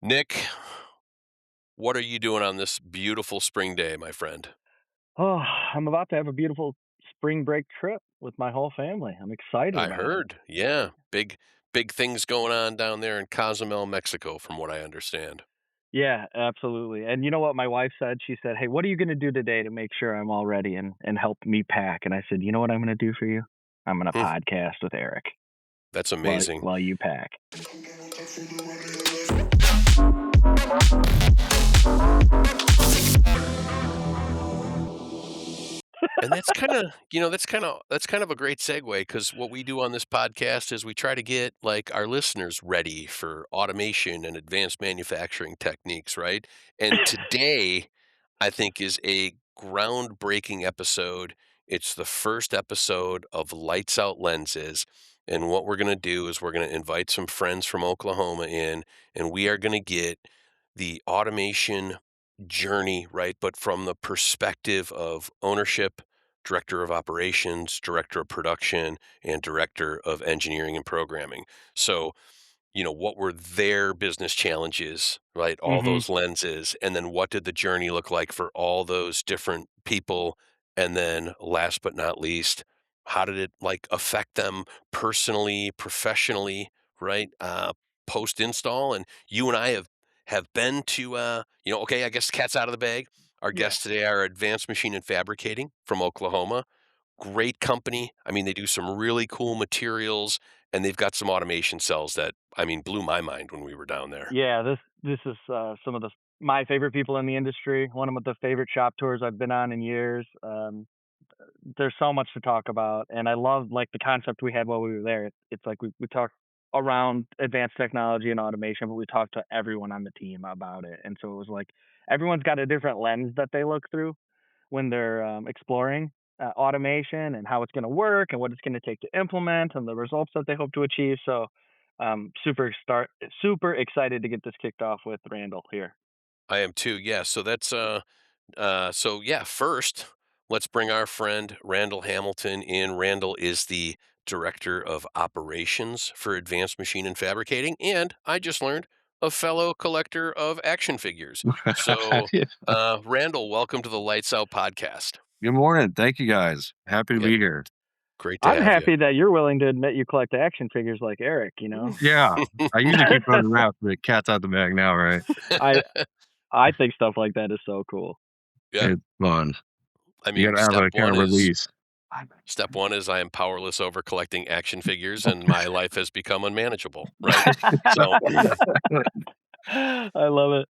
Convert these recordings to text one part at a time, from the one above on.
Nick, what are you doing on this beautiful spring day, my friend? Oh, I'm about to have a beautiful spring break trip with my whole family. I'm excited I about it. heard, yeah, big things going on down there in Cozumel, Mexico, from what I understand. Yeah, absolutely. And you know what my wife said? She said, "Hey, what are you going to do today to make sure I'm all ready and help me pack?" And I said, "You know what I'm going to do for you? I'm going to Hmm, podcast with Eric that's while amazing. while you pack." And that's kind of a great segue because what we do on this podcast is we try to get like our listeners ready for automation and advanced manufacturing techniques, right? And today, I think is a groundbreaking episode. It's the first episode of Lights Out Lenses. And what we're going to do is we're going to invite some friends from Oklahoma in, and we are going to get the automation journey, right? But from the perspective of ownership, director of operations, director of production, and director of engineering and programming. So, what were their business challenges, right? All Mhm. those lenses. And then what did the journey look like for all those different people? And then last but not least, how did it like affect them personally, professionally, right? Post install. And you and I have been to okay, I guess cat's out of the bag. Our Yeah. guests today are Advanced Machine and Fabricating from Oklahoma. Great company. I mean, they do some really cool materials, and they've got some automation cells that, I mean, blew my mind when we were down there. Yeah, this is some of the my favorite people in the industry. One of the favorite shop tours I've been on in years. There's so much to talk about, and I love like the concept we had while we were there. It's like we talked around advanced technology and automation, but we talked to everyone on the team about it, and so it was like everyone's got a different lens that they look through when they're exploring automation and how it's going to work and what it's going to take to implement and the results that they hope to achieve. So, super excited to get this kicked off with Randall here. I am too. Yeah. So so yeah, first, let's bring our friend Randel Hamilton in. Randall is the director of operations for Advanced Machine and Fabricating, and I just learned a fellow collector of action figures. So, Yeah. Randall, welcome to the Lights Out podcast. Good morning. Thank you guys. Happy to Yeah, be here. great to I'm have you. happy that you're willing to admit you collect action figures like Eric. You know, Yeah. I usually keep it under wraps, but cat's out the bag now, right? I I think stuff like that is so cool. Yeah. It's fun. I You mean, gotta have a kind of release. step one is I am powerless over collecting action figures, and my life has become unmanageable, right? So, I love it.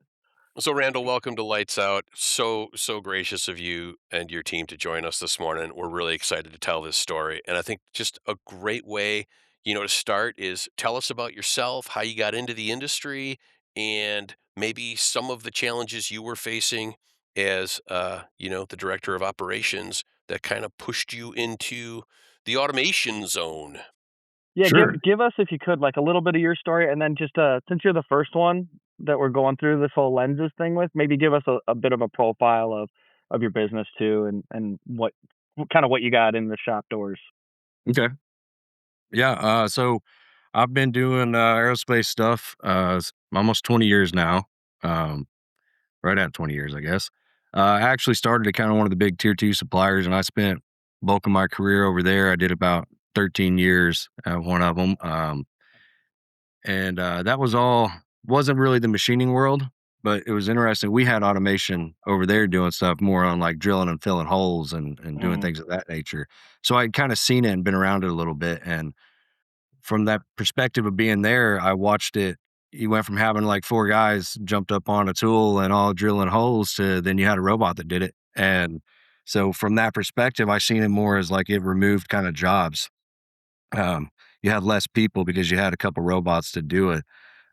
so Randall, welcome to Lights Out. So gracious of you and your team to join us this morning. We're really excited to tell this story, and I think just a great way, to start is tell us about yourself, how you got into the industry, and maybe some of the challenges you were facing as, the director of operations that kind of pushed you into the automation zone. Yeah, Sure. give us if you could like a little bit of your story, and then just since you're the first one that we're going through this whole lenses thing with, maybe give us a bit of a profile of your business too, and what kind of what you got in the shop doors. Okay. Yeah. So I've been doing aerospace stuff almost 20 years now. Um, right at 20 years, I guess. I actually started at kind of one of the big tier two suppliers, and I spent bulk of my career over there. I did about 13 years at one of them. And that was all wasn't really the machining world, but it was interesting. We had automation over there doing stuff more on like drilling and filling holes and doing Mm, things of that nature. So I'd kind of seen it and been around it a little bit. And from that perspective of being there, I watched it. You went from having like four guys jumped up on a tool and all drilling holes to then you had a robot that did it. And so from that perspective, I seen it more as like it removed kind of jobs. Um, you had less people because you had a couple robots to do it.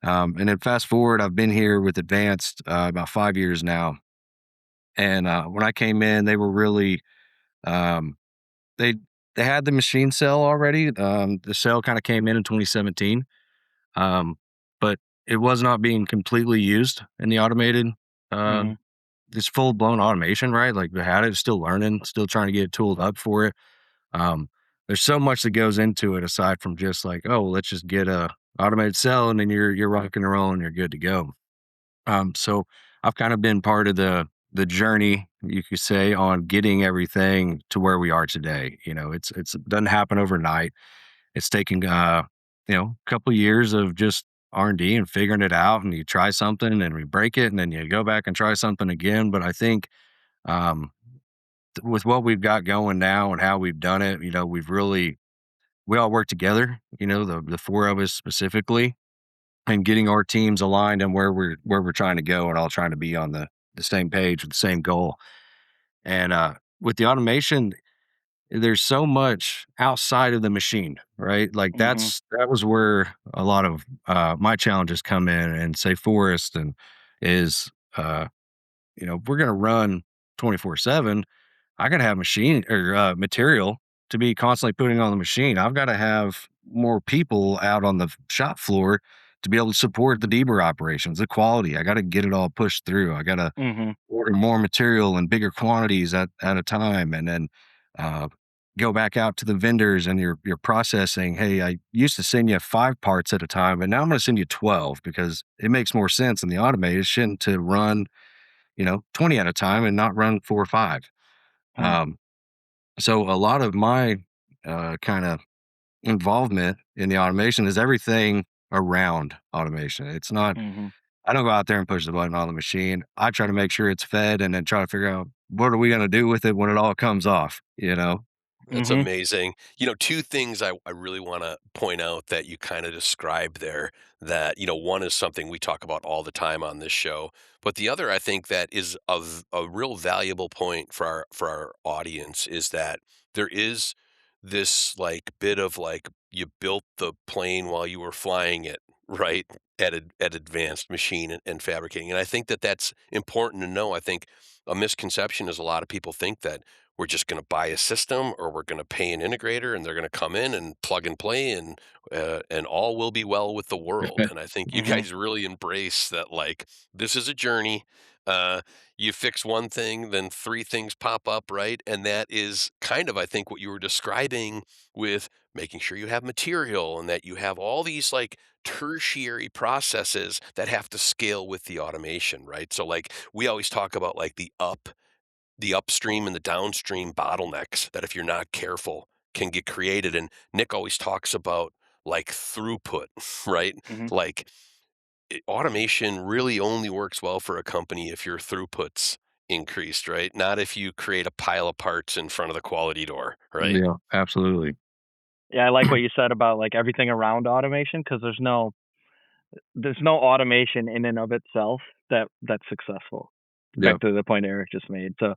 And then fast forward, I've been here with Advanced about 5 years now. And when I came in, they were really um, they they had the machine cell already. The cell kind of came in 2017, um, but it was not being completely used in the automated. Uh, mm. this full blown automation, right? Like we had it, still learning, still trying to get tooled up for it. Um, there's so much that goes into it aside from just like, oh, let's just get a automated cell and then you're rocking and rolling, you're good to go. So I've kind of been part of the journey, you could say, on getting everything to where we are today. It doesn't happen overnight. It's taken a couple years of just R&D and figuring it out. And you try something and we break it, and then you go back and try something again. But I think um, with what we've got going now and how we've done it, we all work together. The four of us specifically, and getting our teams aligned and where we're trying to go, and all trying to be on the same page with the same goal. And with the automation, there's so much outside of the machine, right? Like Mhm. that was where a lot of my challenges come in, and say Forest and is if we're gonna run 24/7, I gotta have machine or material to be constantly putting on the machine. I've got to have more people out on the shop floor to be able to support the deburr operations, the quality. I got to get it all pushed through. I got to Mhm. order more material in bigger quantities at a time, and then uh, go back out to the vendors and you're processing. Hey, I used to send you 5 parts at a time, but now I'm going to send you 12 because it makes more sense in the automation to run 20 at a time and not run 4 or 5. Mhm. Um, so a lot of my kind of involvement in the automation is everything around automation. It's not, Mhm. I don't go out there and push the button on the machine. I try to make sure it's fed and then try to figure out what are we going to do with it when it all comes off. That's Mhm. amazing. Two things I really want to point out that you kind of described there that, one is something we talk about all the time on this show, but the other I think that is a real valuable point for our audience is that there is this like bit of like you built the plane while you were flying it, right? At Advanced Machine and Fabricating. And I think that that's important to know. I think a misconception is a lot of people think that we're just going to buy a system or we're going to pay an integrator and they're going to come in and plug and play and all will be well with the world. And I think you Mhm. guys really embrace that like this is a journey. Uh, you fix one thing, then three things pop up, right? And that is kind of I think what you were describing with making sure you have material and that you have all these like tertiary processes that have to scale with the automation, right? So like we always talk about like the upstream and the downstream bottlenecks that if you're not careful can get created. And Nick always talks about like throughput, right? Mhm. Like automation really only works well for a company if your throughput's increased, right? Not if you create a pile of parts in front of the quality door, right? Yeah, absolutely. Yeah, I like what you said about like everything around automation because there's no automation in and of itself that's successful. Yeah. Back to the point Eric just made. So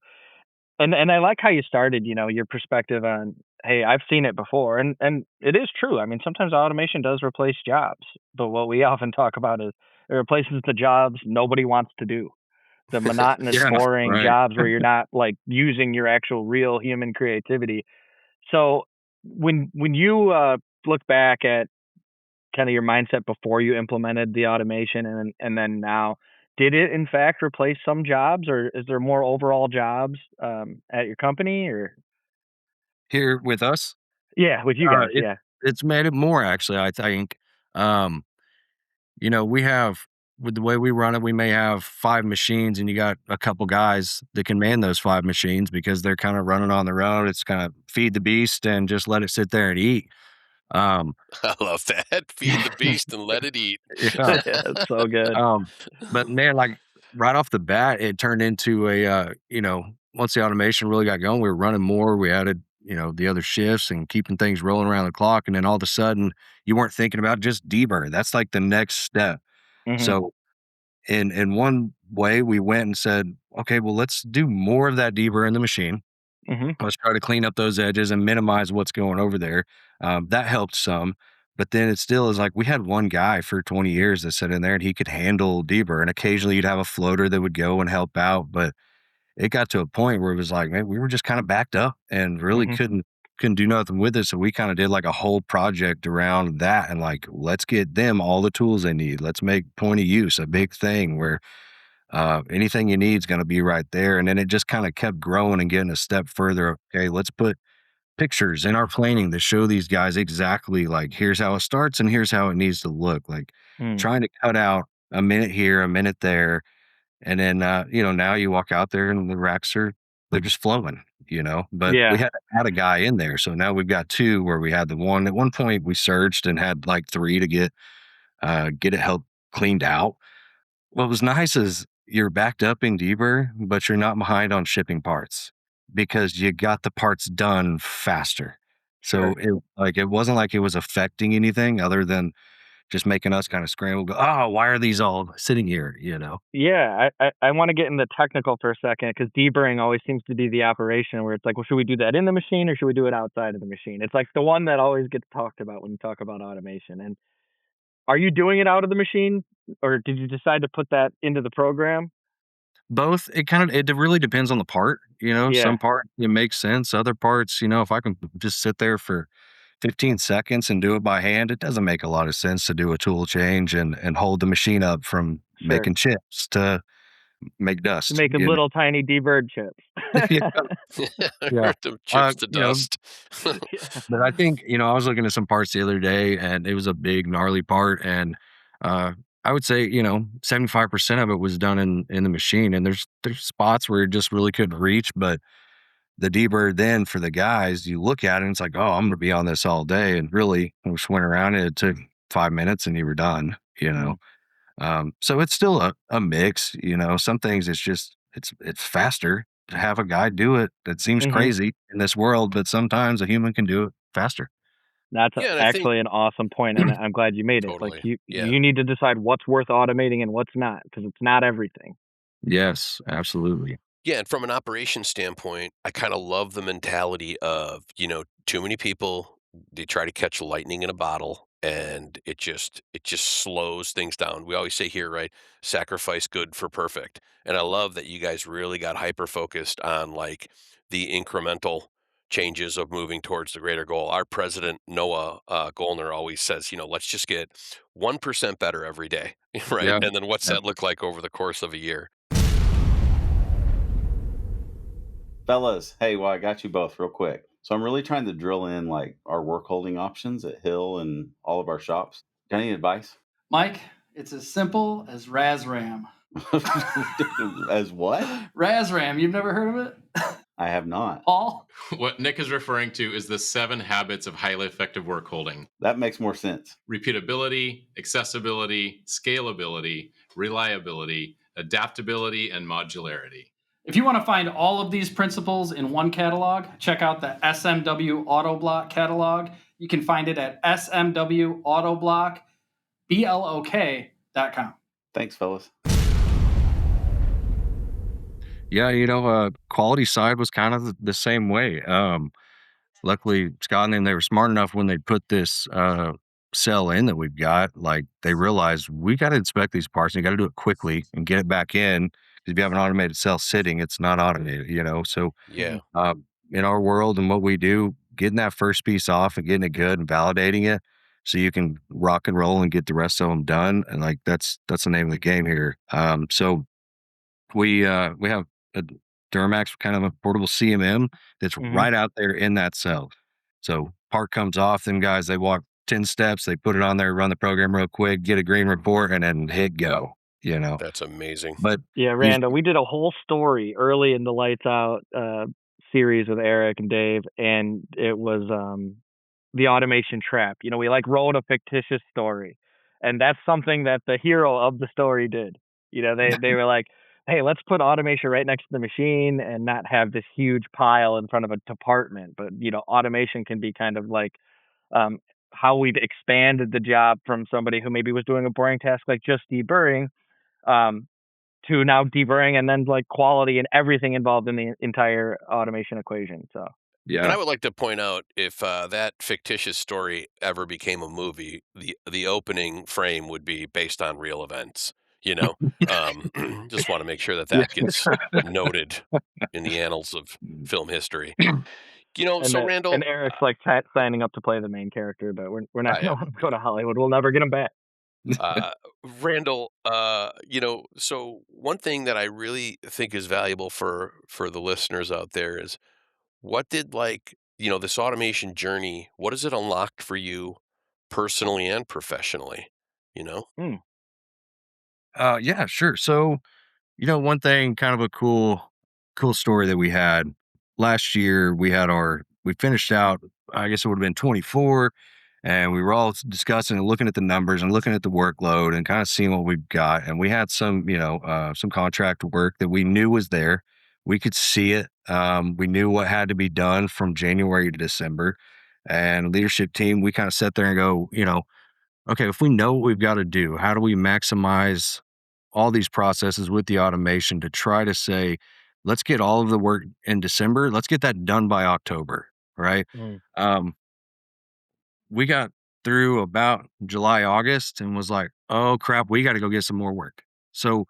and I like how you started, your perspective on, hey, I've seen it before, and it is true. I mean, sometimes automation does replace jobs, but what we often talk about is it replaces the jobs nobody wants to do. The monotonous, Yeah. boring Right. jobs where you're not like using your actual real human creativity. So when you look back at kind of your mindset before you implemented the automation and then now, did it in fact replace some jobs, or is there more overall jobs at your company? Or Here with us, yeah, with you uh, guys, it yeah. it's made it more actually, I think. Um, we have with the way we run it, we may have 5 machines, and you got a couple guys that can man those 5 machines because they're kind of running on their own. It's kind of feed the beast and just let it sit there and eat. Um, I love that. Feed the beast and let it eat. yeah. Yeah, it's so good. Um, but man, like right off the bat, it turned into once the automation really got going, we were running more. We added, the other shifts and keeping things rolling around the clock. And then all of a sudden, you weren't thinking about just deburr. That's like the next step. Mhm. So in one way, we went and said, okay, well, let's do more of that deburr in the machine. Mhm. Let's try to clean up those edges and minimize what's going over there. That helped some, but then it still is like we had one guy for 20 years that sat in there and he could handle deburr, and occasionally you'd have a floater that would go and help out. But it got to a point where it was like, man, we were just kind of backed up and really Mhm. couldn't do nothing with it. So we kind of did like a whole project around that, and like, let's get them all the tools they need. Let's make point of use a big thing where anything you need is going to be right there. And then it just kind of kept growing and getting a step further. Okay, let's put pictures in our planning that show these guys exactly like here's how it starts and here's how it needs to look. Like Mm. trying to cut out a minute here, a minute there, and then, now you walk out there and the racks they're just flowing, but we Yeah. had a guy in there, so now we've got 2 where we had the one at one point, we surged and had, like, 3 to get it help cleaned out. What was nice is you're backed up in Deber, but you're not behind on shipping parts because you got the parts done faster. So Sure. it wasn't like it was affecting anything other than just making us kind of scramble, go, oh, why are these all sitting here? Yeah, I want to get into technical for a second because deburring always seems to be the operation where it's like, well, should we do that in the machine or should we do it outside of the machine? It's like the one that always gets talked about when you talk about automation. And are you doing it out of the machine, or did you decide to put that into the program? Both, it really depends on the part. Yeah, Some part it makes sense. Other parts, if I can just sit there for 15 seconds and do it by hand, it doesn't make a lot of sense to do a tool change and hold the machine up from sure. making chips to make dust. Making little tiny deburred chips. Yeah, yeah. Hurt them chips to You know, dust. Yeah. but I think, I was looking at some parts the other day and it was a big gnarly part and uh I would say, 75% of it was done in the machine and there's spots where it just really couldn't reach, but the deburr then for the guys, you look at it and it's like, oh, I'm gonna be on this all day. And really we just went around and it took 5 minutes and you were done. Mhm, So it's still a mix. Some things it's faster to have a guy do it. That seems mhm. crazy in this world, but sometimes a human can do it faster. That's Yeah, and I think actually an awesome point, and I'm glad you made it. It's like totally. you Yeah. you need to decide what's worth automating and what's not, because it's not everything. Yes, absolutely. Yeah, and from an operations standpoint, I kinda love the mentality of, too many people, they try to catch lightning in a bottle, and it just slows things down. We always say here, right, "Sacrifice good for perfect," and I love that you guys really got hyper focused on, like, the incremental changes of moving towards the greater goal. Our president, Noah, Goldner, always says, "Let's just get 1% better every day," right? Yeah. And then what's Yeah. that look like over the course of a year? Fellas, hey, well, I got you both real quick. So I'm really trying to drill in like our work holding options at Hill and all of our shops. Got any advice? Mike, it's as simple as RasRam. As what? RasRam, you've never heard of it? I have not. Paul? What Nick is referring to is the 7 habits of highly effective work holding: That makes more sense. repeatability, accessibility, scalability, reliability, adaptability, and modularity. If you want to find all of these principles in one catalog, check out the SMW Autoblok catalog. You can find it at smwautoblok.com. Thanks, fellas. Yeah, quality side was kind of the same way. Luckily, Scott and them, they were smart enough when they put this cell in that we've got, like they realized we got to inspect these parts and you got to do it quickly and get it back in. 'Cause if you have an automated cell sitting, it's not automated. So Yeah. Mhm. in our world and what we do, getting that first piece off and getting it good and validating it so you can rock and roll and get the rest of them done. And like that's the name of the game here. So we have a Duramax, kind of a portable CMM that's Mhm. right out there in that cell. So part comes off, them guys, they walk 10 steps, they put it on there, run the program real quick, get a green report, and then hit go. That's amazing. But Yeah, you Randall, we did a whole story early in the Lights Out series with Eric and Dave, and it was the automation trap. We like wrote a fictitious story, and that's something that the hero of the story did. They were like, "Hey, let's put automation right next to the machine and not have this huge pile in front of a department." But automation can be kind of like um, how we've expanded the job from somebody who maybe was doing a boring task like just deburring. Um, to now deburring and then like quality and everything involved in the entire automation equation. So And yeah. I would like to point out if that fictitious story ever became a movie, the opening frame would be based on real events. You know, just want to make sure that Yeah. that gets noted in the annals of film history. and So that and Randall, Eric's like signing up to play the main character, but we're not yeah, gonna let him go to Hollywood. We'll never get him back. uh, Randall, so one thing that I really think is valuable for the listeners out there is what did this automation journey, what has it unlocked for you personally and professionally? You know? Hmm. Yeah, sure. So, one thing, kind of a cool story that we had last year. We finished out. I guess it would have been 24, and we were all discussing and looking at the numbers and looking at the workload and kind of seeing what we've got. And we had some contract work that we knew was there. We could see it. We knew what had to be done from January to December. And leadership team, we kind of sat there and go, okay, if we know what we've got to do, how do we maximize all these processes with the automation to try to say, let's get all of the work in December. Let's get that done by October, right? Mm. Um, we got through about July, August and was like, oh crap, we got to go get some more work. So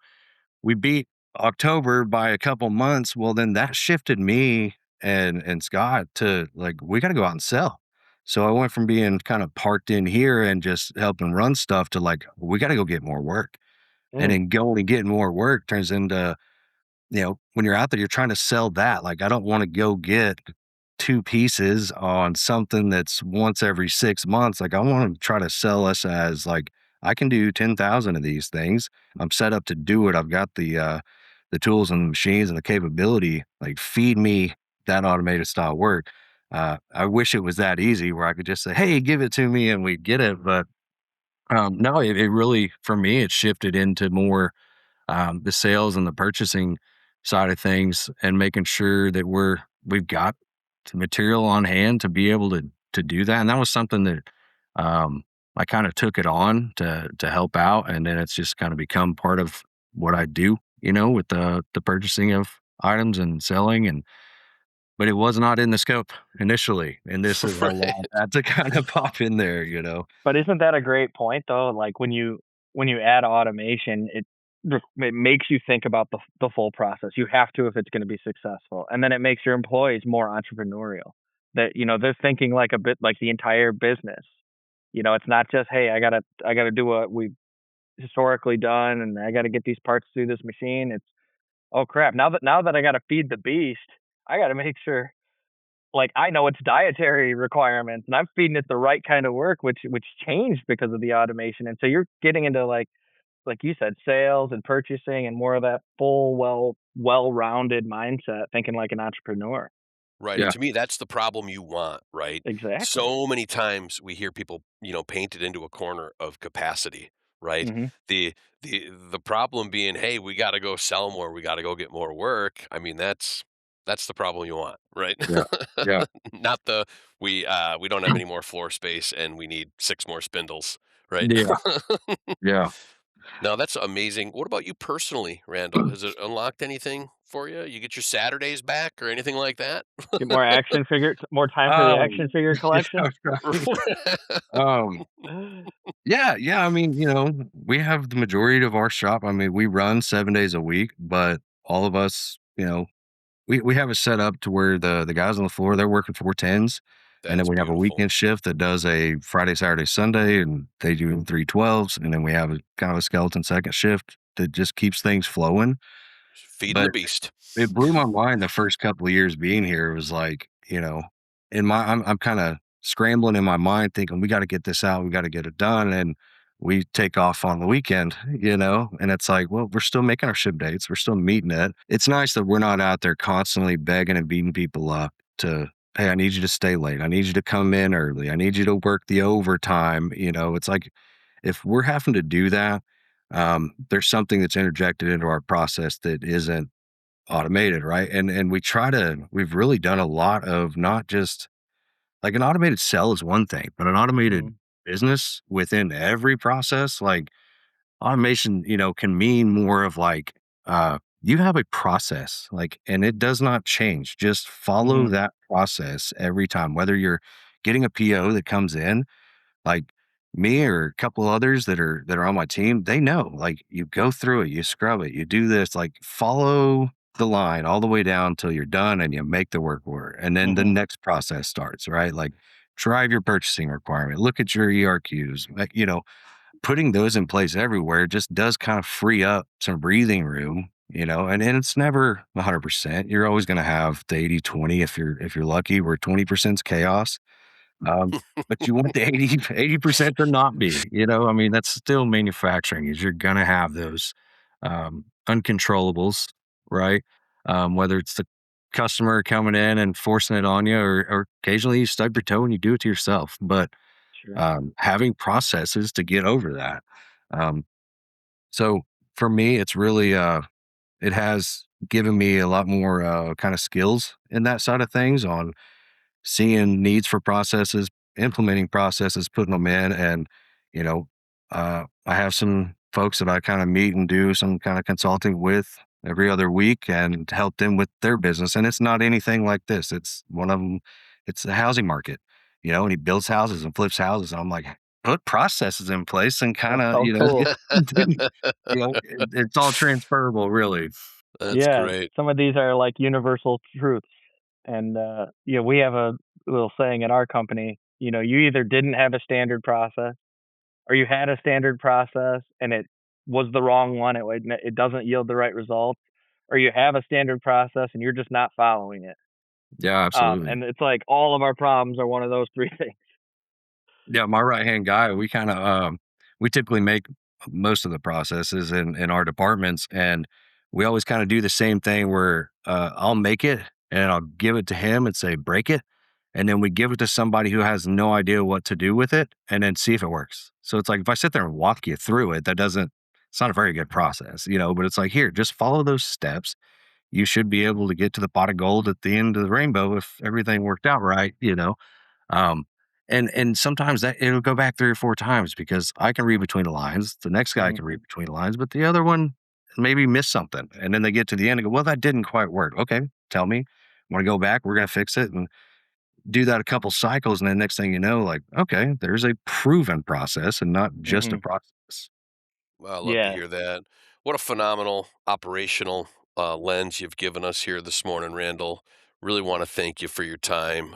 we beat October by a couple months. Well, then that shifted me and Scott to like, we got to go out and sell. So I went from being kind of parked in here and just helping run stuff to like, we got to go get more work. And Mm. then going and getting more work turns into, when you're out there, you're trying to sell that. Like, I don't want to go get two pieces on something that's once every 6 months. Like, I want to try to sell us as like, I can do 10,000 of these things. I'm set up to do it. I've got the tools and the machines and the capability. Like, feed me that automated style work. I wish it was that easy where I could just say, "Hey, give it to me," and we get it. But no, it really, for me, it shifted into more the sales and the purchasing side of things, and making sure that we've got the material on hand to be able to do that. And that was something that um, I kind of took it on to help out, and then it's just kind of become part of what I do. With the purchasing of items and selling, and but it was not in the scope initially, and this is a lot Right. that to kind of pop in there. But isn't that a great point though? Like when you add automation, it makes you think about the full process. You have to if it's going to be successful, and then it makes your employees more entrepreneurial. That they're thinking like a bit like the entire business. It's not just, hey, I gotta do what we've historically done, and I gotta get these parts through this machine. It's, oh crap, now that I gotta feed the beast, I gotta make sure, like, I know its dietary requirements, and I'm feeding it the right kind of work, which changed because of the automation. And so you're getting into like you said, sales and purchasing and more of that full, well-rounded mindset, thinking like an entrepreneur. Right, and Yeah, to me, that's the problem you want, right? Exactly. So many times we hear people, painted into a corner of capacity, right? Hmm. The problem being, hey, we got to go sell more, we got to go get more work. I mean, that's the problem you want, right? yeah, yeah, Not we don't have any more floor space and we need six more spindles, right? yeah, yeah. No, that's amazing. What about you personally, Randall? Has it unlocked anything for you? You get your Saturdays back or anything like that? Get more time for the Um, action figure collection. yeah, right. Um, yeah, yeah. I mean, we have the majority of our shop. I mean, we run 7 days a week, but all of us, we have it set up to where the guys on the floor, they're working 4 10s. And then That's we have a beautiful. weekend shift that does a Friday, Saturday, Sunday, and they do 3 12s. And then we have a kind of a skeleton second shift that just keeps things flowing. Feeding the But beast. it blew my mind the first couple of years being here. It was like, I'm kind of scrambling in my mind thinking, we got to get this out, we got to get it done. And we take off on the weekend, and it's like, well, we're still making our ship dates, we're still meeting it. It's nice that we're not out there constantly begging and beating people up to, hey, I need you to stay late. I need you to come in early. I need you to work the overtime. It's like, if we're having to do that, there's something that's interjected into our process that isn't automated, right? And we've really done a lot of not just like an automated cell is one thing, but an automated Mhm. business within every process, like automation, can mean more of like you have a process, like, and it does not change. Just follow Mhm. that process every time, whether you're getting a PO that comes in, like me or a couple others that are on my team, they know, like, you go through it, you scrub it, you do this, like, follow the line all the way down till you're done and you make the work order. And then the Mhm. next process starts, right? Like, drive your purchasing requirement, look at your ERQs, like, putting those in place everywhere just does kind of free up some breathing room, and it's never 100%. You're always going to have the 80/20 if you're lucky, where 20% is chaos. Um, but you want the 80% to not be, I mean, that's still manufacturing, is you're gonna have those. uncontrollables, right? Whether it's the customer coming in and forcing it on you, or occasionally you stub your toe and you do it to yourself. But Sure. having processes to get over that. Um, so for me, it's really it has given me a lot more kind of skills in that side of things on seeing needs for processes, implementing processes, putting them in, and you know, I have some folks that I kind of meet and do some kind of consulting with every other week and help them with their business. And it's not anything like this. It's one of them. It's the housing market, and he builds houses and flips houses. And I'm like, put processes in place and kind That's of, so cool. it's all transferable, really. That's Yeah, great. some of these are like universal truths. And we have a little saying at our company, you either didn't have a standard process or you had a standard process and it was the wrong one. It doesn't yield the right results, or you have a standard process and you're just not following it. Yeah, absolutely. And it's like all of our problems are one of those three things. Yeah, my right-hand guy, we kinda, we typically make most of the processes in our departments, and we always kinda do the same thing where, I'll make it, and I'll give it to him and say, "Break it," and then we give it to somebody who has no idea what to do with it, and then see if it works. So it's like, if I sit there and walk you through it, it's not a very good process, but it's like, "Here, just follow those steps. You should be able to get to the pot of gold at the end of the rainbow if everything worked out right," you know? Um, and sometimes that it'll go back 3 or 4 times because I can read between the lines, the next guy Mhm, can read between the lines, but the other one maybe missed something, and then they get to the end and go, "Well, that didn't quite work." "Okay, tell me. Wanna go back, we're gonna fix it," and do that a couple cycles, and then next thing you know, like, okay, there's a proven process and not just a mhm. process. Well, I love to Yeah, hear that. What a phenomenal operational lens you've given us here this morning, Randall. Really want to thank you for your time.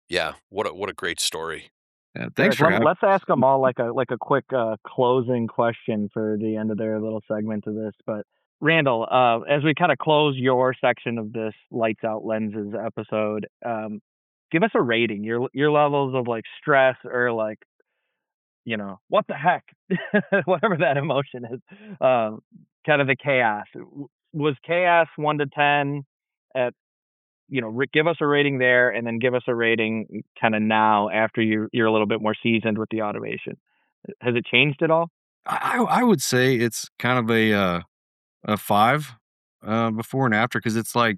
Yeah, what a great story. Yeah, thanks Eric, for having. let's ask them all like a quick closing question for the end of their little segment of this. But Randall, as we kind of close your section of this Lights Out Lenses episode, give us a rating, your levels of like stress or like what the heck, whatever that emotion is, kind of the chaos. Was chaos 1 to 10 at give us a rating there, and then give us a rating kind of now after you're a little bit more seasoned with the automation. Has it changed at all? I would say it's kind of a 5, before and after, because it's like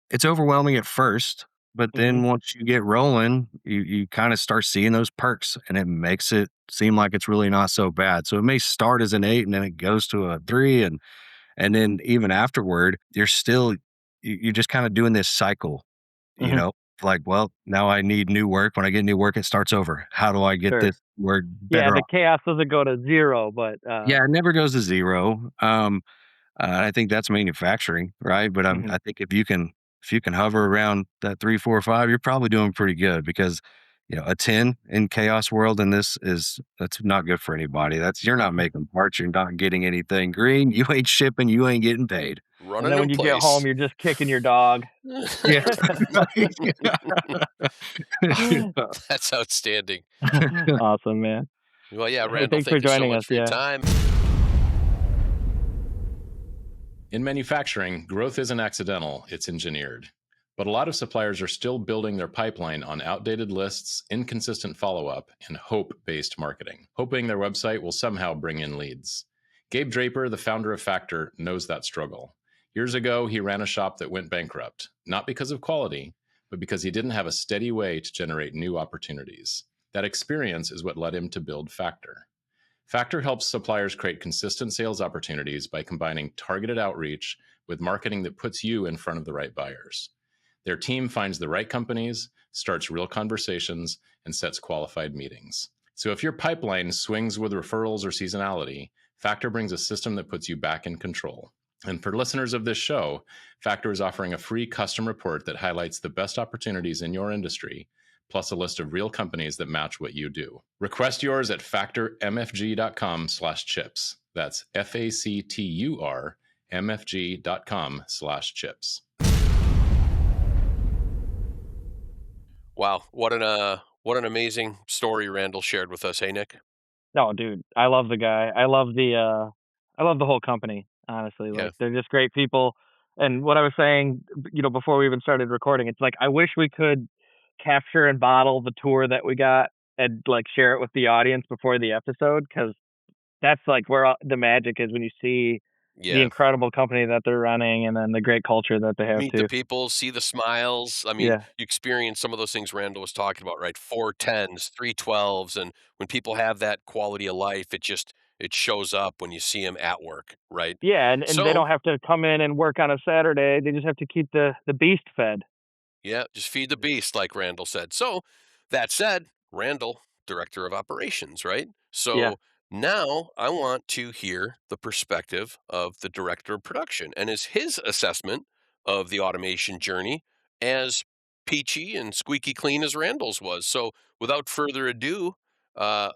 it's overwhelming at first, but Hmm. then once you get rolling, you kinda start seeing those perks, and it makes it seem like it's really not so bad. So it may start as an 8, and then it goes to a 3, and then even afterward, you're just kinda doing this cycle, you Hmm. know? Like, "Well, now I need new work. When I get new work, it starts over. How do I get Sure. this work Yeah, better the off?" chaos doesn't go to zero, but Yeah, it never goes to 0. I think that's manufacturing, right? But mhm. I think if you can hover around that 3, 4, 5, you're probably doing pretty good because a 10 in chaos world, and that's not good for anybody. You're not making parts, you're not getting anything green, you ain't shipping, you ain't getting paid. Run And a then new when you get home, place. you're just kicking your dog. Yeah. That's outstanding. Awesome, man. Well, yeah, Hey, Randall, thanks for thank you so joining us. much for your Yeah. time. In manufacturing, growth isn't accidental, it's engineered. But a lot of suppliers are still building their pipeline on outdated lists, inconsistent follow up, and hope based marketing, hoping their website will somehow bring in leads. Gabe Draper, the founder of Factor, knows that struggle. Years ago, he ran a shop that went bankrupt, not because of quality, but because he didn't have a steady way to generate new opportunities. That experience is what led him to build Factor. Factor helps suppliers create consistent sales opportunities by combining targeted outreach with marketing that puts you in front of the right buyers. Their team finds the right companies, starts real conversations, and sets qualified meetings. So if your pipeline swings with referrals or seasonality, Factor brings a system that puts you back in control. And for listeners of this show, Factor is offering a free custom report that highlights the best opportunities in your industry, plus a list of real companies that match what you do. Request yours at factormfg.com/chips. That's FACTUR mfg.com/chips. Wow, what an amazing story Randall shared with us. Hey, Nick. No, dude, I love the guy. I love the I love the whole company, honestly. Yeah. Like, they're just great people. And what I was saying, before we even started recording, it's like I wish we could capture and bottle the tour that we got and like share it with the audience before the episode, because that's like where the magic is, when you see the Yeah. incredible company that they're running and then the great culture that they have Meet the too. people, see the smiles. I mean, Yeah. you experience some of those things Randall was talking about, right? 410s, 312s, and when people have that quality of life, it shows up when you see them at work, right? Yeah, and they So don't have to come in and work on a Saturday. They just have to keep the beast fed. yeah, just feed the beast, like Randall said. So, that said, Randall, director of operations, right? Yeah. So now I want to hear the perspective of the director of production, and is his assessment of the automation journey as peachy and squeaky clean as Randall's was. So, without further ado,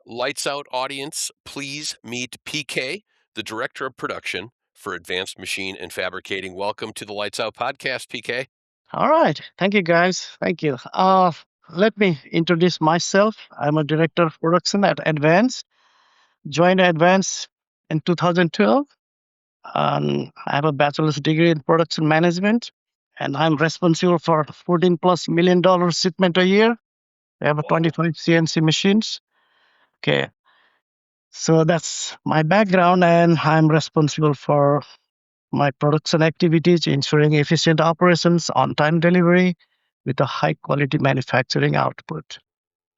lights out audience, please meet PK, the director of production for Advanced Machine and Fabricating. Welcome to the Lights Out podcast, PK. All right. Thank you, guys. Thank you. Let me introduce myself. I'm a director of production at Advanced. Joined Advanced in 2012. I have a bachelor's degree in production management, and I'm responsible for $14+ million shipment a year. We have a Whoa. 25 CNC machines. Okay. So that's my background, and I'm responsible for my production activities, ensuring efficient operations, on-time delivery with a high-quality manufacturing output.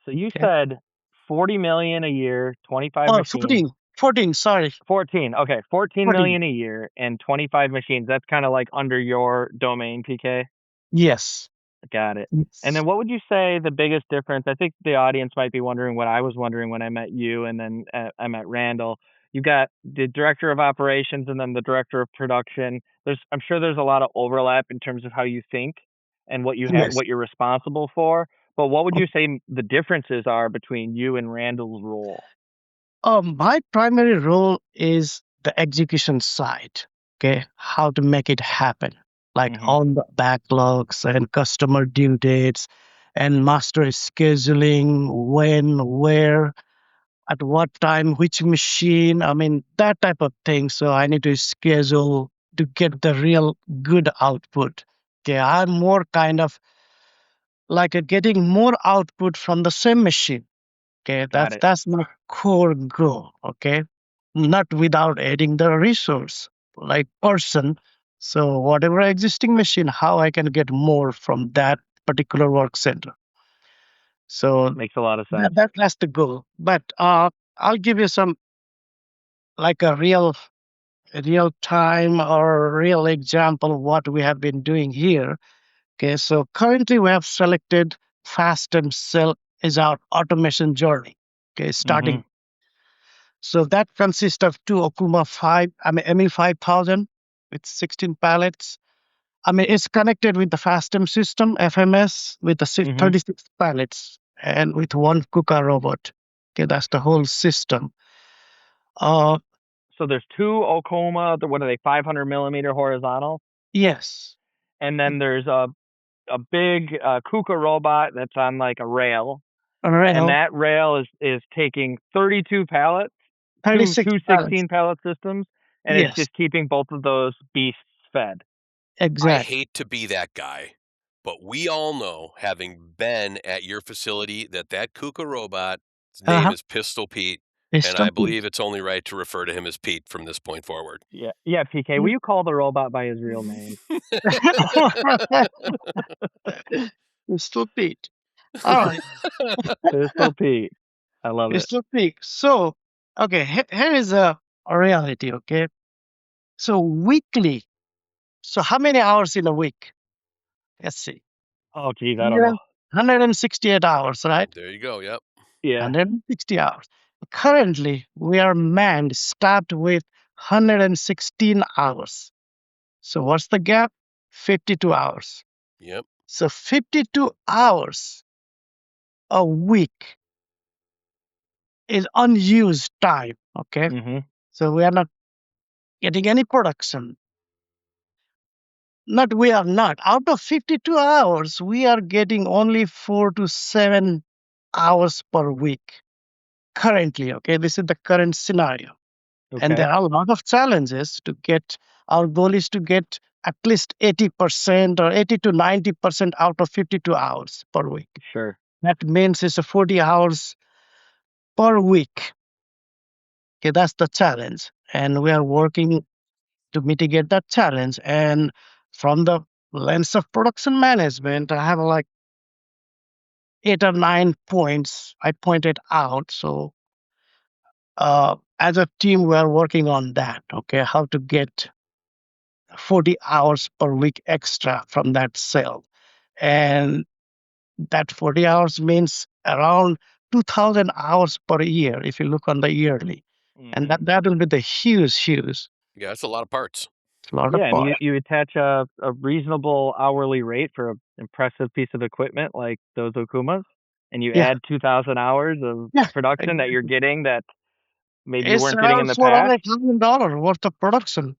So you Okay. said 40 million a year, 25 Oh, machines. 14, sorry. 14. Okay, 14 14. million a year and 25 machines. That's kind of like under your domain, PK. Yes. Got it. And Yes. then what would you say the biggest difference? I think the audience might be wondering what I was wondering when I met you, and then I met Randall. You got the director of operations and then the director of production. I'm sure there's a lot of overlap in terms of how you think and what Yes. you're responsible for. But what would you say the differences are between you and Randall's role? My primary role is the execution side. Okay. How to make it happen, like Mm-hmm. on the backlogs and customer due dates and master scheduling, when, where, at what time, which machine. I mean, that type of thing. So I need to schedule to get the real good output. Okay. I'm more kind of like getting more output from the same machine. Okay, Got it. that's my core goal. Okay, not without adding the resource like person. So whatever existing machine, how I can get more from that particular work center. So Makes a lot of sense. that's the goal. But I'll give you some like a real time or real example of what we have been doing here. Okay, so currently we have selected FASTEMS cell is our automation journey. Okay, starting. Mm-hmm. So that consists of two Okuma 5, ME 5000 with 16 pallets. I mean, it's connected with the FASTEM system, FMS, with the Mm-hmm. 36 pallets and with one KUKA robot. Okay, that's the whole system. So there's two Okuma, what are they, 500 millimeter horizontal? Yes. And then there's a big KUKA robot that's on like a rail. And Rail, that rail is taking 32 pallets, two 36 pallets. 16 pallet systems, and it's Yes, just keeping both of those beasts fed. I exactly. hate to be that guy, but we all know, having been at your facility, that KUKA robot's name Uh-huh. is Pistol Pete, It's and I believe it's only right to refer to him as Pete from this point forward. Yeah, PK, will you call the robot by his real name? It's too big. All right. Pistol Pete. I love It's it. too big. So, okay, here is a reality, okay? So, weekly. So, how many hours in a week? Let's see. Oh, geez, I don't know. 168 hours, right? There you go. Yep. Yeah. 160 hours. Currently, we are manned, staffed with 116 hours. So, what's the gap? 52 hours. Yep. So, 52 hours a week is unused time, okay? Mm-hmm. So, we are not getting any production. We are not. Out of 52 hours, we are getting only 4 to 7 hours per week currently. Okay, this is the current scenario. And Okay. there are a lot of challenges to get. Our goal is to get at least 80% or 80 to 90% out of 52 hours per week. Sure. That means it's a 40 hours per week. Okay, that's the challenge. And we are working to mitigate that challenge. And from the lens of production management, I have like 8 or 9 points I pointed out. So as a team, we are working on that. Okay, how to get 40 hours per week extra from that sale. And that 40 hours means around 2,000 hours per year if you look on the yearly. And Mhm. that will be the huge Yeah, that's a lot of parts. lot of Yeah, and part. you attach a reasonable hourly rate for an impressive piece of equipment like those Okumas, and you Yeah, add 2,000 hours of yeah. production that you're getting that maybe you It's weren't getting in around the past. $400,000 worth of production,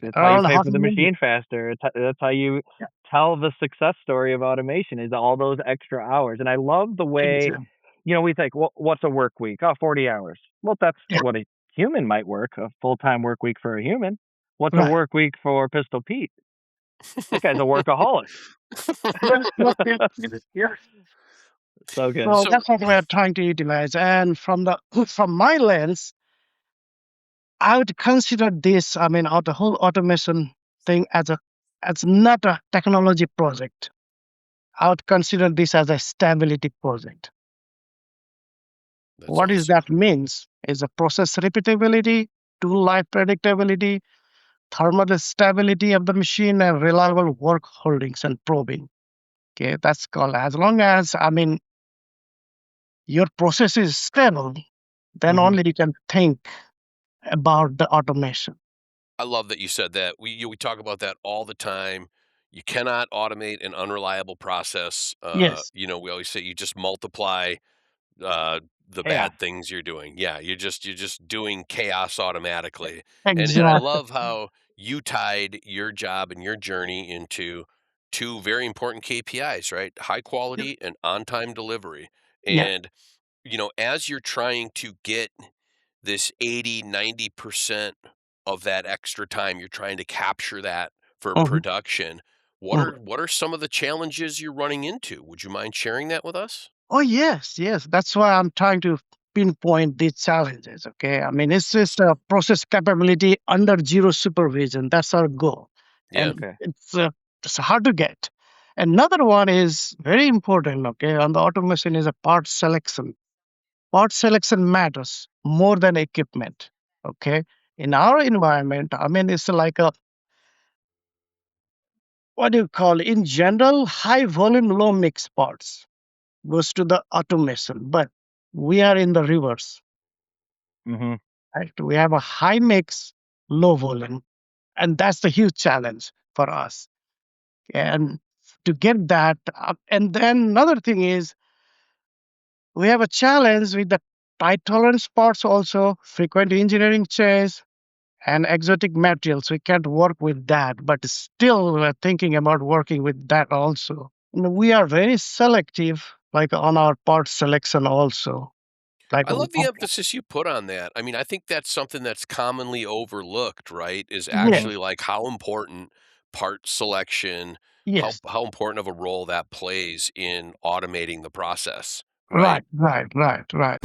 That's how you around pay half for a the million. machine faster. That's how you Yeah, tell the success story of automation is all those extra hours. And I love the way, exactly. we think, well, what's a work week? Oh, 40 hours. Well, that's Yeah, what a human might work, a full-time work week for a human. What's a right. work week for Pistol Pete? That guy's a workaholic. Yeah, yeah, yeah, yeah. So good. So So that's what we are trying to utilize. And from my lens, I would consider this, the whole automation thing as not a technology project. I would consider this as a stability project. that's What is awesome. that means is a process repeatability, tool life predictability, thermal stability of the machine, and reliable work holdings and probing. Okay, that's called as long as your process is stable, then Hmm. only you can think about the automation. I love that you said that. We talk about that all the time. You cannot automate an unreliable process. Yes, We always say you just multiply uh, the Chaos. bad things you're doing. Yeah, you're just doing chaos automatically. And I exactly. love how you tied your job and your journey into two very important KPIs, right? High Yep. quality and on-time delivery. Yeah. And as you're trying to get this 80-90% of that extra time, you're trying to capture that for Mhm, production. What mhm. are what are some of the challenges you're running into? Would you mind sharing that with us? Oh, yes, yes. That's why I'm trying to pinpoint these challenges. Okay. It's just Awesome. a process capability under zero supervision. That's our goal. Yeah. And Okay. it's hard to get. Another one is very important. Okay. On the automation is a part selection. Part selection matters more than equipment. Okay. In our environment, it's like a, what do you call it? In general, high volume, low mix parts goes to the automation, but we are in the reverse, Hmm. right? We have a high mix, low volume, and that's the huge challenge for us. And to get that, and then another thing is we have a challenge with the tight tolerance parts also, frequent engineering change, and exotic materials. We can't work with that, but still we're thinking about working with that also. We are very selective, like on our part selection also. Like I love the emphasis you put on that. I mean, I think that's something that's commonly overlooked, right? Is yes, actually like how important part selection, how yes, how important of a role that plays in automating the process, right? right, right, right, right.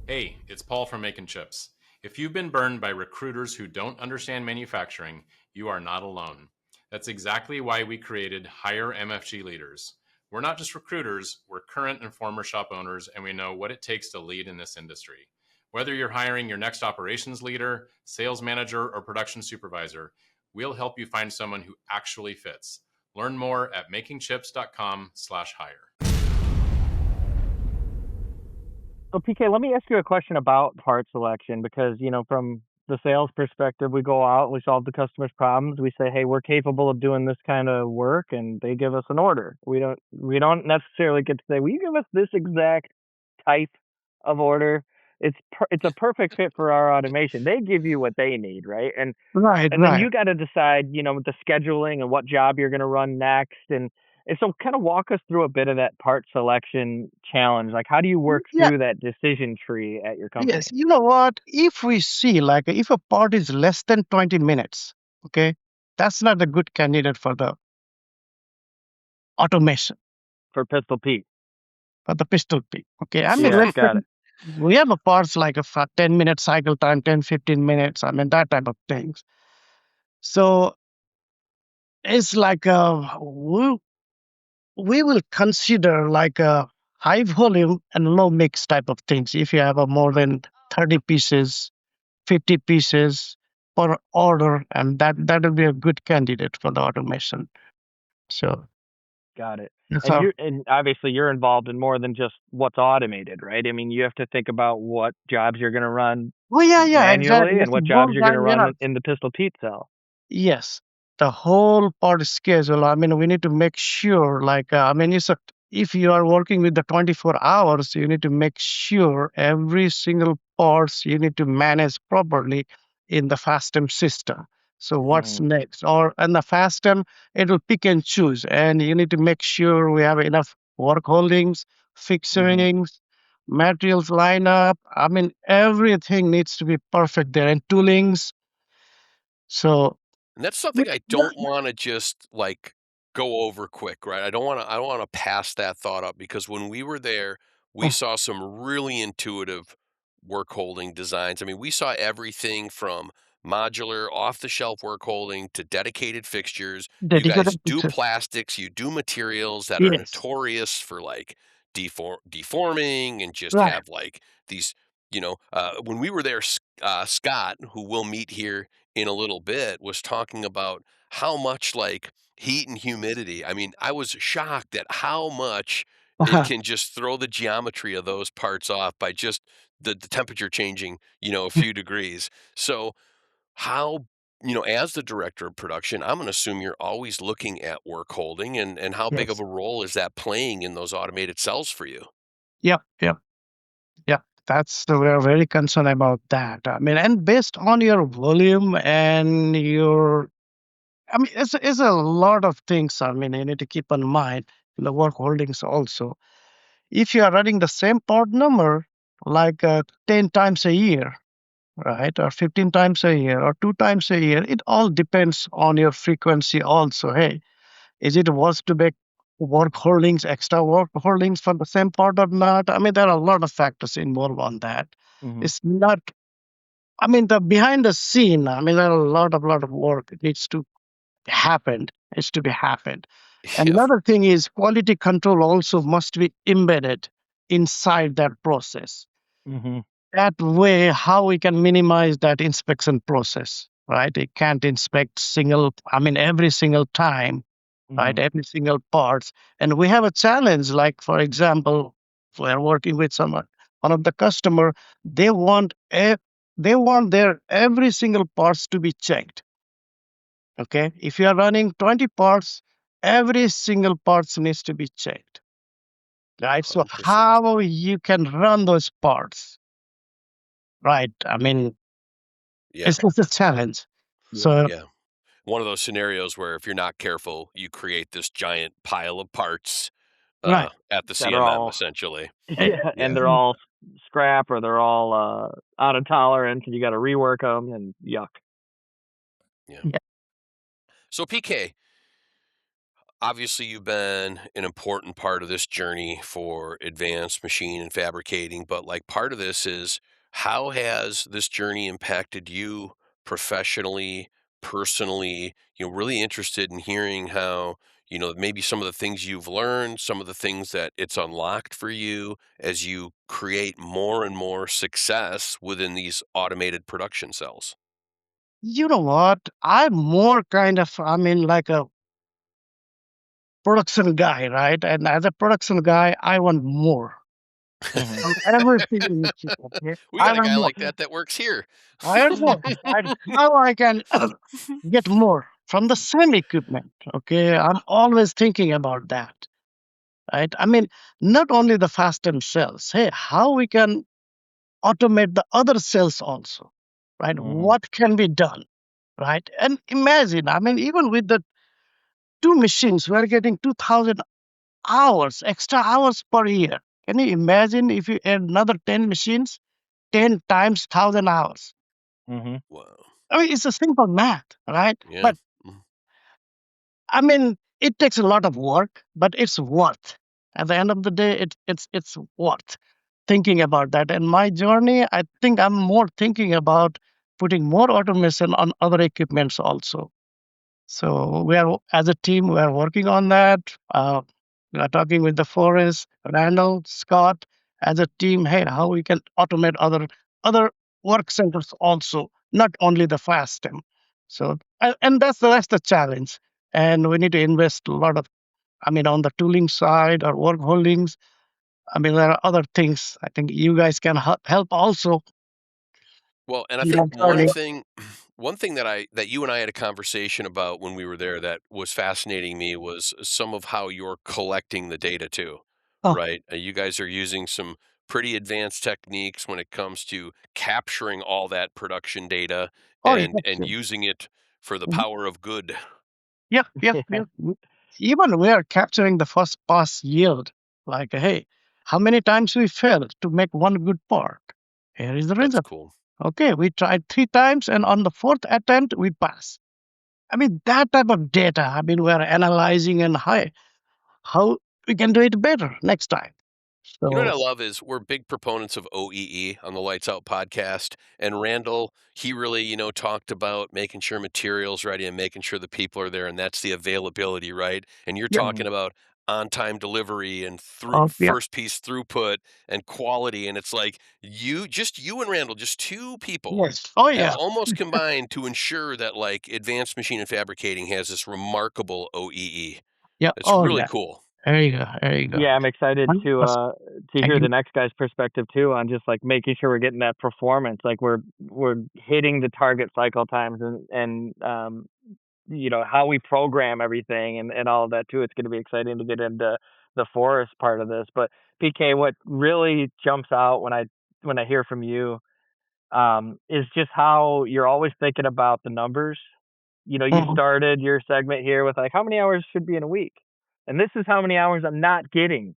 Hey, it's Paul from Making Chips. If you've been burned by recruiters who don't understand manufacturing, you are not alone. That's exactly why we created Hire MFG Leaders. We're not just recruiters, we're current and former shop owners, and we know what it takes to lead in this industry. Whether you're hiring your next operations leader, sales manager, or production supervisor, we'll help you find someone who actually fits. Learn more at makingchips.com/hire. So PK, let me ask you a question about part selection because, from the sales perspective, we go out, we solve the customer's problems, we say, "Hey, we're capable of doing this kind of work," and they give us an order. We don't necessarily get to say, "Will you give us this exact type of order?" It's a perfect fit for our automation. They give you what they need, right? And Right, and then right. you got to decide, with the scheduling and what job you're going to run next, and And so kind of walk us through a bit of that part selection challenge. Like, how do you work Yeah, through that decision tree at your yes. company? You know what? If we see like if a part is less than 20 minutes, okay, that's not a good candidate for the automation, For Pistol Pete. for the pistol pick. Okay. I mean, Yeah, let's say got it. we have a parts like a 10-minute cycle time, 10, 15 minutes. I mean, that type of things. So it's like we will consider like a high volume and low mix type of things. If you have a more than 30 pieces, 50 pieces per order, and that will be a good candidate for the automation. So Got it. that's And how. obviously you're involved in more than just what's automated, right? I mean, you have to think about what jobs you're going to run Oh yeah, exactly. manually and It's what jobs both you're going to time, run yeah. in the Pistol Pete cell. Yes, the whole part schedule. I mean, we need to make sure, like, I mean, if you are working with the 24 hours, you need to make sure every single parts you need to manage properly in the FASTEM system. So what's Mhm. next? Or in the FASTEM, it will pick and choose, and you need to make sure we have enough work holdings, Mhm. fixings, materials lineup. I mean, everything needs to be perfect there, and toolings. So And that's something with I the don't wanna just, like, go over quick, right? I don't wanna pass that thought up because when we were there, we oh, saw some really intuitive work holding designs. I mean, we saw everything from modular, off-the-shelf work holding to dedicated fixtures. You guys dedicated do picture. plastics, you do materials that are Yes. notorious for, like, deforming and just Right. have, like, these when we were there, Scott, who we'll meet here in a little bit, was talking about how much like heat and humidity. I mean, I was shocked at how much it Uh-huh. can just throw the geometry of those parts off by just the temperature changing, a few degrees. So, how, as the director of production, I'm going to assume you're always looking at work holding and how big of Yes. a role is that playing in those automated cells for you? Yep. Yep. Yep. We're very concerned about that. I mean, and based on your volume and I mean, it's a lot of things. I mean, you need to keep in mind in the work holdings also. If you are running the same part number like 10 times a year, right, or 15 times a year, or 2 times a year, it all depends on your frequency also. Hey, is it worth to make work holdings, extra work holdings for the same part or not? I mean, there are a lot of factors involved on that. Mhm. It's not, I mean, the behind the scene, I mean, there are a lot of work that needs to happen, needs to be happened. Yeah, Another thing is quality control also must be embedded inside that process. Mhm. That way, how we can minimize that inspection process, right? It can't inspect every single time, right? Mhm. Every single parts. And we have a challenge, like for example, we're working with one of the customer, they want they want their every single parts to be checked. Okay. If you are running 20 parts, every single parts needs to be checked. Right. So 100%. how you can run those parts, right? I mean, Yeah, it's a challenge. Yeah. So yeah. One of those scenarios where if you're not careful, you create this giant pile of parts right. at the That are CMM all essentially. yeah, and Yeah, they're all scrap or they're all out of tolerance and you got to rework them and yuck. yeah. Yeah. So PK, obviously you've been an important part of this journey for advanced machine and fabricating, but like part of this is how has this journey impacted you professionally, personally? Really interested in hearing how, maybe some of the things you've learned, some of the things that it's unlocked for you as you create more and more success within these automated production cells. You know what? I'm more kind of, like a production guy, right? And as a production guy, I want more Mhm. from everything in the chip, okay? We I got a want guy more. like that works here. I want more. How I can get more from the same equipment, okay? I'm always thinking about that, right? I mean, not only the fasten cells, hey, how we can automate the other cells also, right? Mhm. What can be done, right? And imagine, I mean, even with the 2 machines, we're getting 2,000 hours, extra hours per year. Can you imagine if you add another 10 machines, 10 times 1,000 hours? Mm-hmm. Wow. I mean, it's a simple math, right? Yeah. But I mean, it takes a lot of work, but it's worth. At the end of the day, it's worth thinking about that. And my journey, I think I'm more thinking about putting more automation on other equipments also. So we are, as a team, we are working on that. We are talking with the Forest, Randall, Scott, as a team. Hey, how we can automate other work centers also, not only the FASTEM. So and that's the challenge. And we need to invest a lot of, I mean, on the tooling side or work holdings. I mean, there are other things. I think you guys can help also. Well, and I Yeah, think sorry. one thing that you and I had a conversation about when we were there that was fascinating me was some of how you're collecting the data too, Oh, right? You guys are using some pretty advanced techniques when it comes to capturing all that production data oh, yeah. and using it for the Mhm. power of good. Yeah, yeah, Yeah. yeah. Even we are capturing the first pass yield. Like, hey, how many times we failed to make one good part? Here is the That's result. cool. Okay, we tried 3 times, and on the fourth attempt, we pass. I mean, that type of data. I mean, we are analyzing and how we can do it better next time. You know what So, I love is we're big proponents of OEE on the Lights Out podcast. And Randall, he really, talked about making sure materials ready and making sure the people are there, and that's the availability, right? And you're yeah, talking about on-time delivery and through oh, yeah, first piece throughput and quality. And it's like you and Randall, just two people yes, oh, have yeah, almost combined to ensure that like Advanced Machine and Fabricating has this remarkable OEE. yeah, It's oh, really yeah. cool. There you go, there you go. Yeah, I'm excited 100% to hear agree. the next guy's perspective too on just like making sure we're getting that performance, like we're hitting the target cycle times and how we program everything and all of that too. It's going to be exciting to get into the forest part of this. But PK, what really jumps out when I hear from you is just how you're always thinking about the numbers. You Mhm. started your segment here with like how many hours should be in a week, and this is how many hours I'm not getting.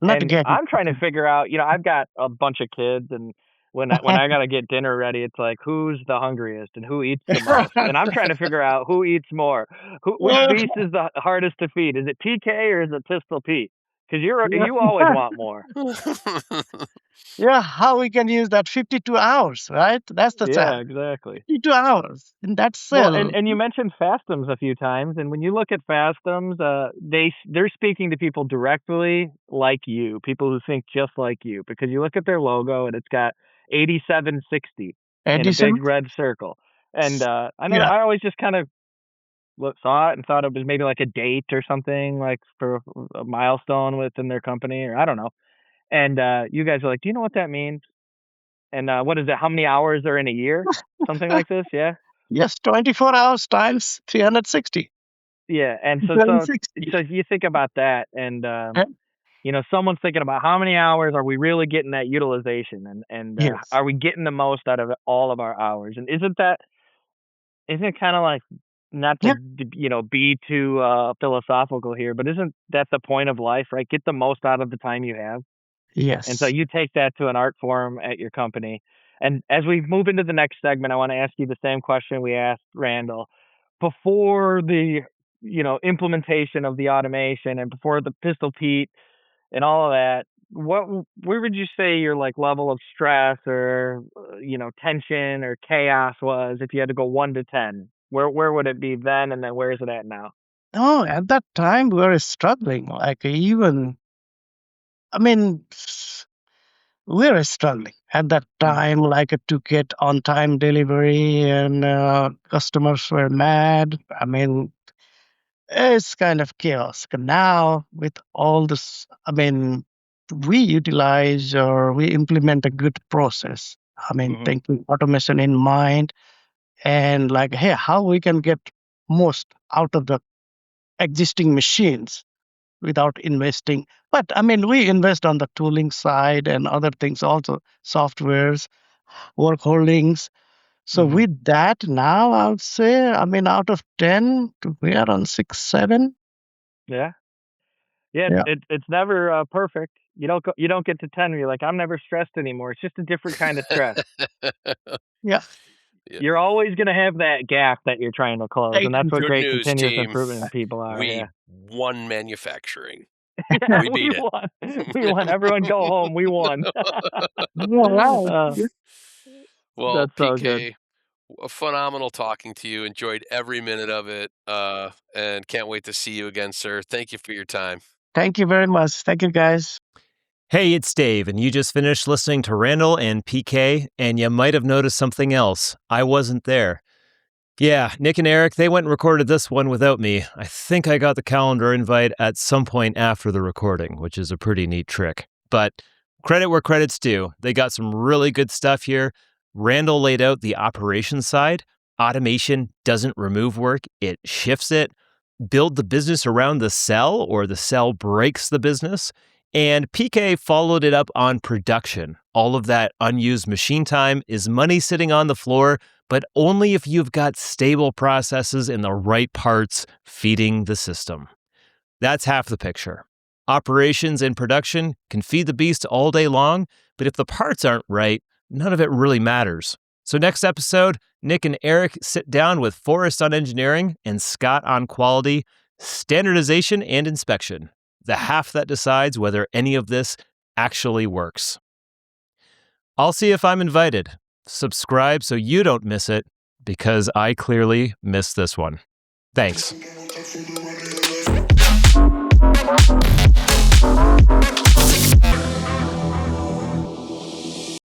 Not And getting. I'm trying to figure out. I've got a bunch of kids, and when I gotta get dinner ready, it's like who's the hungriest and who eats the most, and I'm trying to figure out who eats more. Which beast is the hardest to feed? Is it PK or is it Pistol Pete? Because Yeah. you always want more. Yeah, how we can use that 52 hours, right? That's the Yeah, challenge. exactly. 52 hours in that Well, cell. and you mentioned FASTEMS a few times, and when you look at FASTEMS, they're speaking to people directly like you, people who think just like you, because you look at their logo and it's got 8760 in a Edison? big red circle, and I know Yeah. I always just kind of saw it and thought it was maybe like a date or something like for a milestone within their company, or I don't know. And you guys are like, do you know what that means? And what is it? How many hours are in a year? Something like this, yeah. Yes, 24 hours times 360. Yeah, and so 360. you think about that, and Eh, someone's thinking about how many hours are we really getting that utilization, and Yes. are we getting the most out of all of our hours? And isn't it kind of like, not to Yeah. be too philosophical here, but isn't that the point of life, right? Get the most out of the time you have. And so Yes. you take that to an art form at your company. And as we move into the next segment, I want to ask you the same question we asked Randall. Before the, implementation of the automation and before the Pistol Pete and all of that, where would you say your like level of stress or tension or chaos was if you had to go 1 to 10? Where would it be then, and then where is it at now? No, at that time we were struggling. Like even, I mean, we were struggling at that Mm-hmm. time, like to get on time delivery, and customers were mad. I mean, it's kind of chaos. Now, with all this, I mean, we utilize or we implement a good process. I mean, Mm-hmm. taking automation in mind, and like, hey, how we can get most out of the existing machines without investing. But I mean, we invest on the tooling side and other things also, softwares, work holdings. So Mm-hmm. with that, now I would say, I mean, out of 10, we are on 6, 7. Yeah. Yeah, Yeah. it's never perfect. You don't get to 10 where you're like, I'm never stressed anymore. It's just a different kind of stress. Yeah. Yeah. You're always gonna have that gap that you're trying to close, and that's what Good great news, continuous team. improvement people are. We Yeah. won manufacturing. Yeah, We beat it. won. We won. Everyone go home. We won. Wow. Well, That's so good. PK, phenomenal talking to you. Enjoyed every minute of it, and can't wait to see you again, sir. Thank you for your time. Thank you very much. Thank you, guys. Hey, it's Dave, and you just finished listening to Randel and PK, and you might have noticed something else. I wasn't there. Yeah, Nick and Eric, they went and recorded this one without me. I think I got the calendar invite at some point after the recording, which is a pretty neat trick. But credit where credit's due. They got some really good stuff here. Randel laid out the operations side. Automation doesn't remove work, it shifts it. Build the business around the cell, or the cell breaks the business. And PK followed it up on production. All of that unused machine time is money sitting on the floor, but only if you've got stable processes in the right parts feeding the system. That's half the picture. Operations and production can feed the beast all day long, but if the parts aren't right, none of it really matters. So next episode, Nick and Eric sit down with Forrest on engineering and Scott on quality, standardization, and inspection, the half that decides whether any of this actually works. I'll see if I'm invited. Subscribe so you don't miss it, because I clearly missed this one. Thanks.